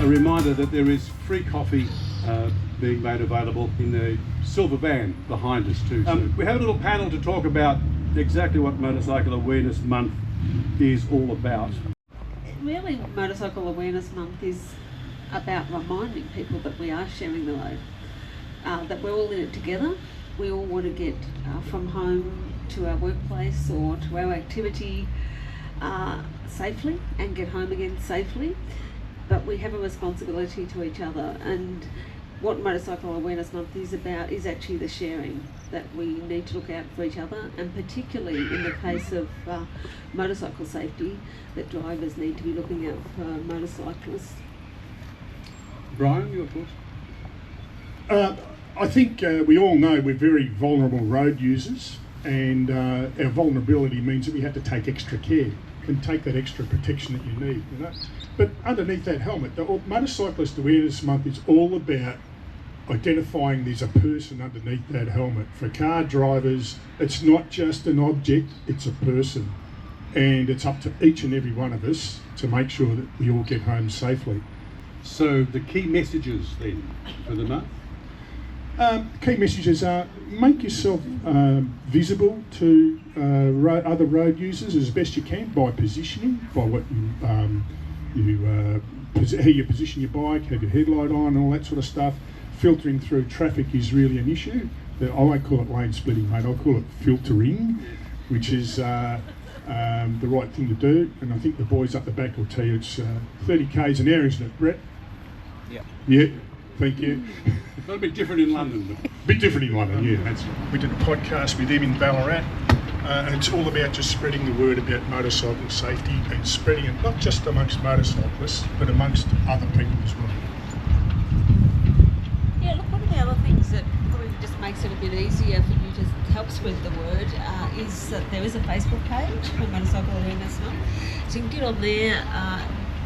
a reminder that there is free coffee being made available in the silver van behind us too. We have a little panel to talk about exactly what Motorcycle Awareness Month is all about. Really, Motorcycle Awareness Month is about reminding people that we are sharing the road, that we're all in it together. We all want to get from home to our workplace or to our activity safely and get home again safely, but we have a responsibility to each other, and what Motorcycle Awareness Month is about is actually the sharing, that we need to look out for each other, and particularly in the case of motorcycle safety, that drivers need to be looking out for motorcyclists. Brian, your thoughts? I think we all know we're very vulnerable road users, and our vulnerability means that we have to take extra care and take that extra protection that you need, you know. But underneath that helmet, the Motorcyclist Awareness Month is all about identifying there's a person underneath that helmet. For car drivers, it's not just an object, it's a person. And it's up to each and every one of us to make sure that we all get home safely. So the key messages then for the month? Key messages are make yourself visible to other road users as best you can by positioning, by what how you position your bike, have your headlight on, all that sort of stuff. Filtering through traffic is really an issue. I won't call it lane splitting, mate. I'll call it filtering, which is the right thing to do. And I think the boys up the back will tell you it's 30 k's an hour, isn't it, Brett? Yeah. Yeah. Thank you. A little bit different in London. But... bit different in London, yeah. That's right. We did a podcast with him in Ballarat, and it's all about just spreading the word about motorcycle safety and spreading it not just amongst motorcyclists, but amongst other people as well. Yeah, look, one of the other things that probably just makes it a bit easier for you to help spread the word is that there is a Facebook page for Motorcycle Awareness Month. So you can get on there,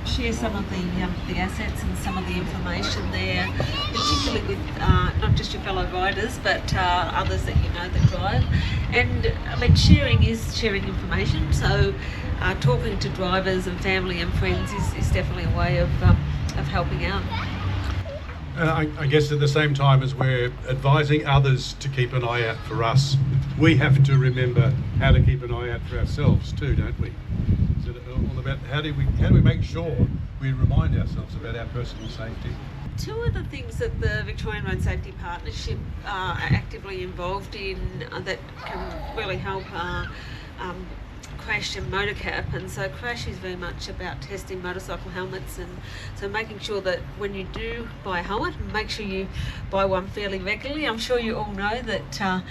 share some of the assets and some of the information there, particularly with not just your fellow riders, but others that you know that drive. And I mean, sharing is sharing information, so talking to drivers and family and friends is definitely a way of helping out. I guess at the same time as we're advising others to keep an eye out for us, we have to remember how to keep an eye out for ourselves too, don't we? Is it all about how do we make sure we remind ourselves about our personal safety? Two of the things that the Victorian Road Safety Partnership are actively involved in that can really help Crash and MotoCap, and so Crash is very much about testing motorcycle helmets, and so making sure that when you do buy a helmet, make sure you buy one fairly regularly. I'm sure you all know that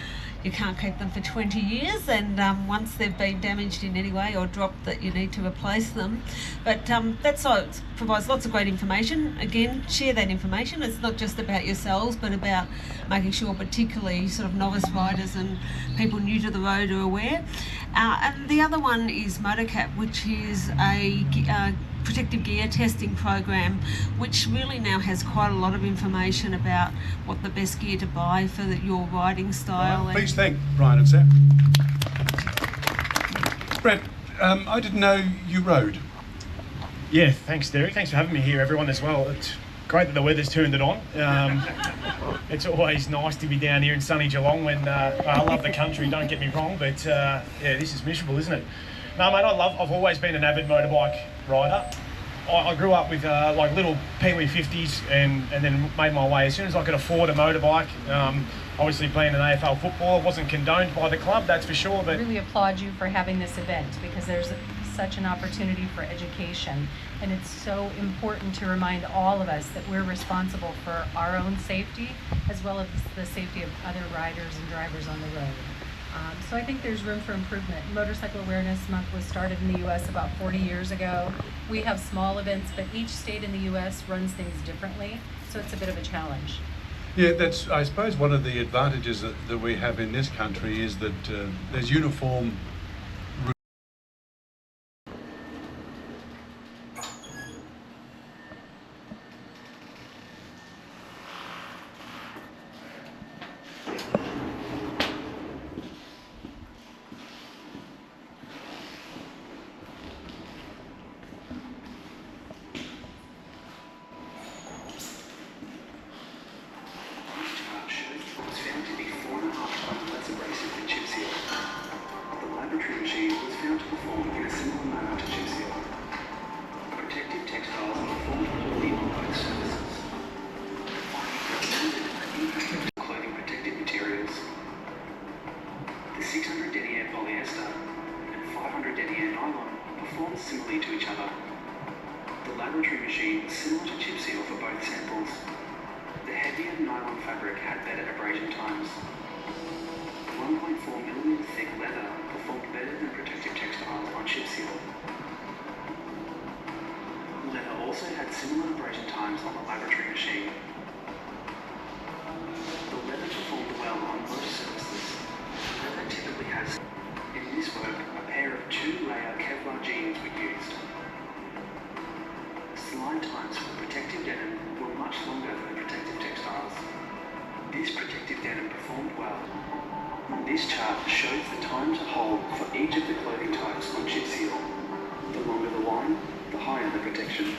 you can't keep them for 20 years, and once they've been damaged in any way or dropped, that you need to replace them. But that's so it provides lots of great information. Again, share that information. It's not just about yourselves, but about making sure particularly sort of novice riders and people new to the road are aware. And the other one is MotoCap, which is a protective gear testing program, which really now has quite a lot of information about what the best gear to buy for your riding style. Right. Please thank Brian and Sam. Brett, I didn't know you rode. Yeah, thanks Derek. Thanks for having me here, everyone, as well. It's great that the weather's turned it on. It's always nice to be down here in sunny Geelong when I love the country, don't get me wrong, but yeah, this is miserable, isn't it? No, mate, I've always been an avid motorbike rider. I grew up with like little Peely 50s and then made my way as soon as I could afford a motorbike. Obviously playing an AFL football, it wasn't condoned by the club, that's for sure. But I really applaud you for having this event, because there's such an opportunity for education, and it's so important to remind all of us that we're responsible for our own safety as well as the safety of other riders and drivers on the road. So I think there's room for improvement. Motorcycle Awareness Month was started in the U.S. about 40 years ago. We have small events, but each state in the U.S. runs things differently, so it's a bit of a challenge. Yeah, that's, I suppose, one of the advantages that we have in this country is that there's uniform laboratory machine was found to perform in a similar manner to chip seal. Protective textiles are performed poorly on both surfaces. Clothing protective materials. The 600 denier polyester and 500 denier nylon perform similarly to each other. The laboratory machine was similar to chip seal for both samples. The heavier nylon fabric had better abrasion times. 1.4mm thick leather performed better than protective textiles on chip seal. Leather also had similar abrasion times on the laboratory machine. The leather performed well on most surfaces. Leather typically has, in this work, a pair of 2-layer kevlar jeans were used. Slide times for protective denim were much longer than the protective textiles. This protective denim performed well. This chart shows the time to hold for each of the clothing types on chip seal. The longer the line, the higher the protection.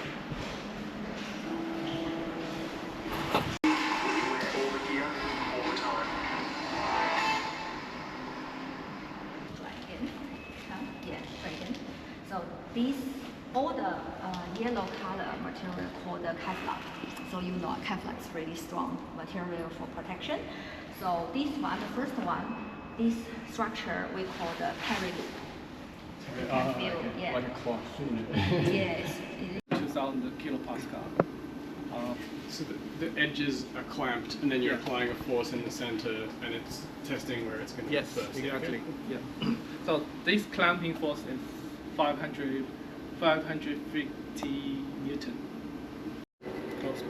You wear all the gear, all the time. Right in. Yeah, right in. So these, all the yellow color material called the kevlar. So you know kevlar is really strong material for protection. So this one, the first one, this structure we call the carry loop. You can feel, yeah. Like a cloth. Yes. 2000 kilopascal. So the edges are clamped, and then you're applying a force in the center, and it's testing where it's going to Yes, go first. exactly. Yeah. So this clamping force is 550 Newton.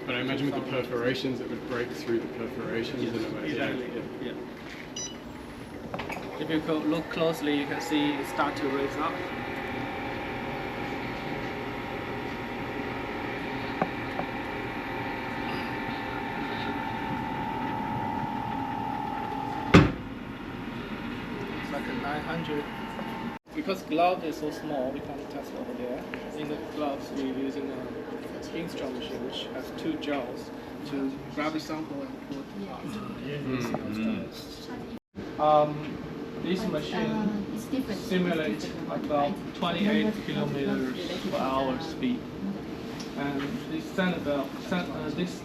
But I imagine with the perforations, it would break through the perforations in a way. Exactly. Yeah. Yeah. If you look closely, you can see it start to raise up. It's like a 900. Because glove is so small, we can't test over there. In the gloves, we're using a instrument machine which has 2 jaws to grab the sample and pull it out. This machine simulates about 28 kilometers per hour speed. And this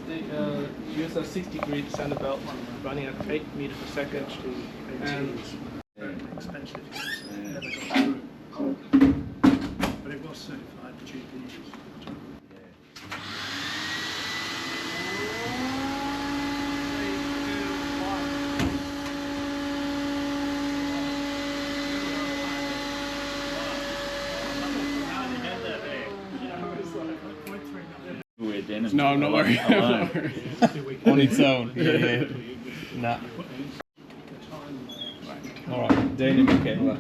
use a 60 grit sand belt running at 8 meters per second. And Expensive. But it was certified GP. Wear denim. No, I'm not worried. On its own. Yeah. Nah. Alright, Denim and kevlar.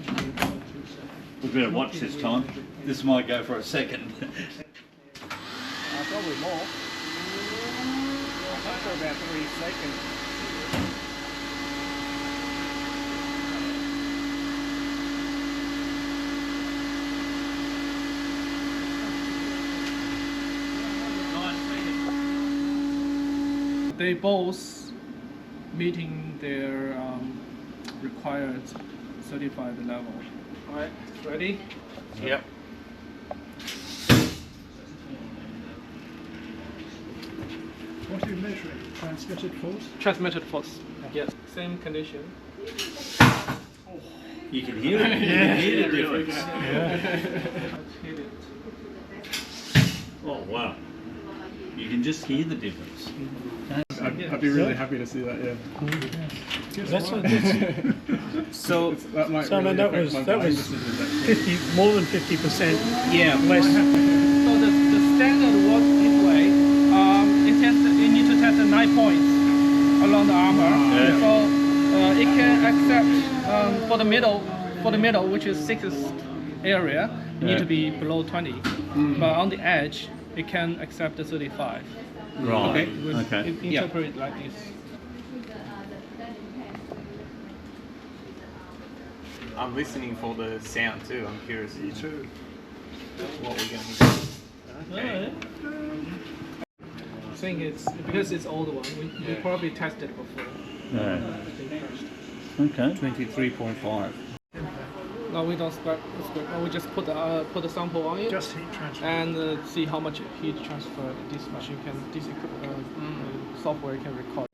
We better watch this time. This might go for a second. Probably more. I think for about 3 seconds. they both meeting their required certified level. All right, ready? Yep. What are you measuring? Transmitted force? Transmitted force. Yes. Same condition. You can hear it. You can hear the difference. Let's hit it. Oh wow. You can just hear the difference. I'd be really happy to see that, yeah. That's So that might so really that affect was my buying decisions, actually. 50, more than 50% Yeah. less. So the standard works this way. You need to test 9 points along the armor. Yeah. So it can accept for the middle, which is 6th area, you need to be below 20. But on the edge, it can accept the 35. Right. Okay. Interpret it like this. I'm listening for the sound too. I'm curious. Me too. What we're going to hear. I think it's because it's old one. We probably tested before. Okay. 23.5. No, we don't scrape. No, we just put the sample on it. Just heat transfer. And see how much heat transfer this machine can. This software can record.